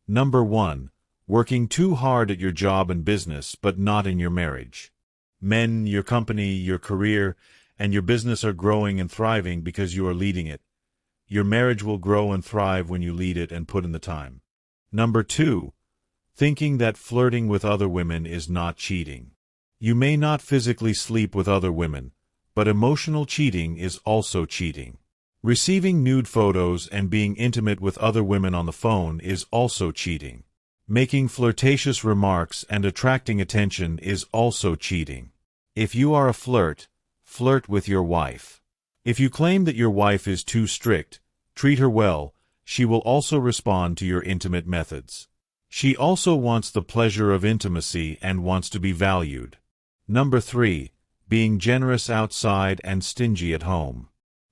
Number 1. Working too hard at your job and business, but not in your marriage. Men, your company, your career, and your business are growing and thriving because you are leading it. Your marriage will grow and thrive when you lead it and put in the time. Number 2. Thinking that flirting with other women is not cheating. You may not physically sleep with other women, but emotional cheating is also cheating. Receiving nude photos and being intimate with other women on the phone is also cheating. Making flirtatious remarks and attracting attention is also cheating. If you are a flirt, flirt with your wife. If you claim that your wife is too strict, treat her well. She will also respond to your intimate methods. She also wants the pleasure of intimacy and wants to be valued. Number 3. Being generous outside and stingy at home.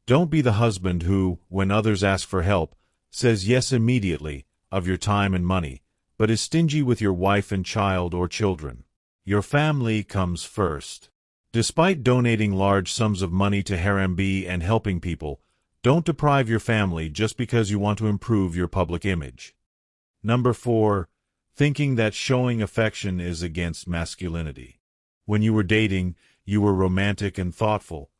Don't be the husband who, when others ask for help, says yes immediately, of your time and money, but is stingy with your wife and child or children. Your family comes first. Despite donating large sums of money to Harambee and helping people, don't deprive your family just because you want to improve your public image. Number 4. Thinking that showing affection is against masculinity. When you were dating, you were romantic and thoughtful.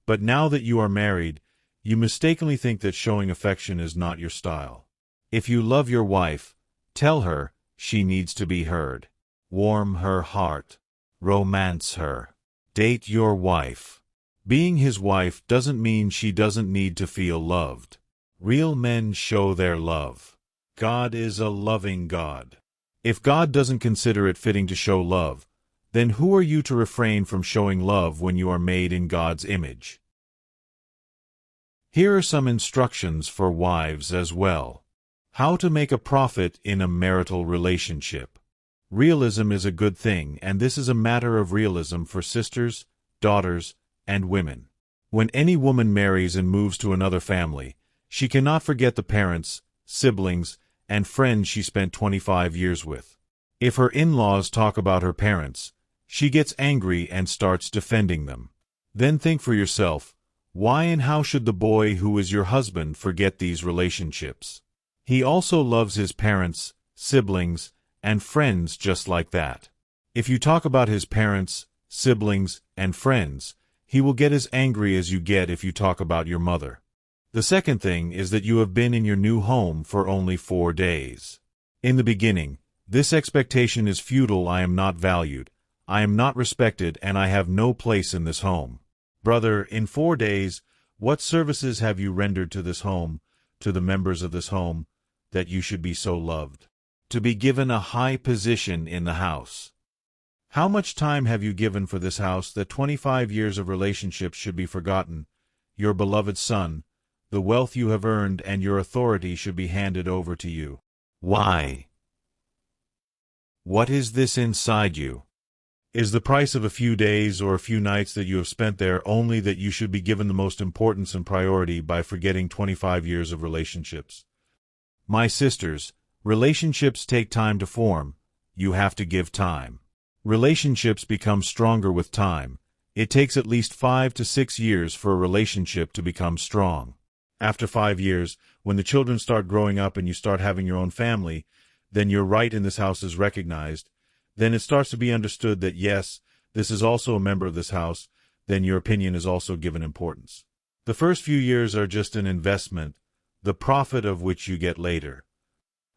But now that you are married, you mistakenly think that showing affection is not your style. If you love your wife, tell her she needs to be heard. Warm her heart. Romance her. Date your wife. Being his wife doesn't mean she doesn't need to feel loved. Real men show their love. God is a loving God. If God doesn't consider it fitting to show love, then who are you to refrain from showing love when you are made in God's image? Here are some instructions for wives as well. How to make a profit in a marital relationship. Realism is a good thing, and this is a matter of realism for sisters, daughters, and women. When any woman marries and moves to another family, she cannot forget the parents, siblings, and friends she spent 25 years with. If her in-laws talk about her parents, she gets angry and starts defending them. Then think for yourself, why and how should the boy who is your husband forget these relationships? He also loves his parents, siblings, and friends just like that. If you talk about his parents, siblings, and friends, he will get as angry as you get if you talk about your mother. The second thing is that you have been in your new home for only 4 days. In the beginning, this expectation is futile. I am not valued, I am not respected, and I have no place in this home. Brother, in 4 days, what services have you rendered to this home, to the members of this home, that you should be so loved? To be given a high position in the house. How much time have you given for this house that 25 years of relationships should be forgotten? Your beloved son, the wealth you have earned, and your authority should be handed over to you. Why? What is this inside you? Is the price of a few days or a few nights that you have spent there only that you should be given the most importance and priority by forgetting 25 years of relationships? My sisters, relationships take time to form. You have to give time. Relationships become stronger with time. It takes at least 5 to 6 years for a relationship to become strong. After 5 years, when the children start growing up and you start having your own family, then your right in this house is recognized. Then it starts to be understood that yes, this is also a member of this house, then your opinion is also given importance. The first few years are just an investment, the profit of which you get later,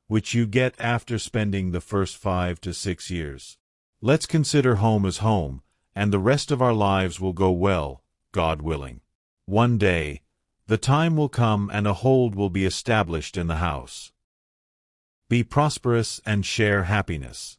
which you get after spending the first 5 to 6 years. Let's consider home as home, and the rest of our lives will go well, God willing. One day, the time will come and a hold will be established in the house. Be prosperous and share happiness.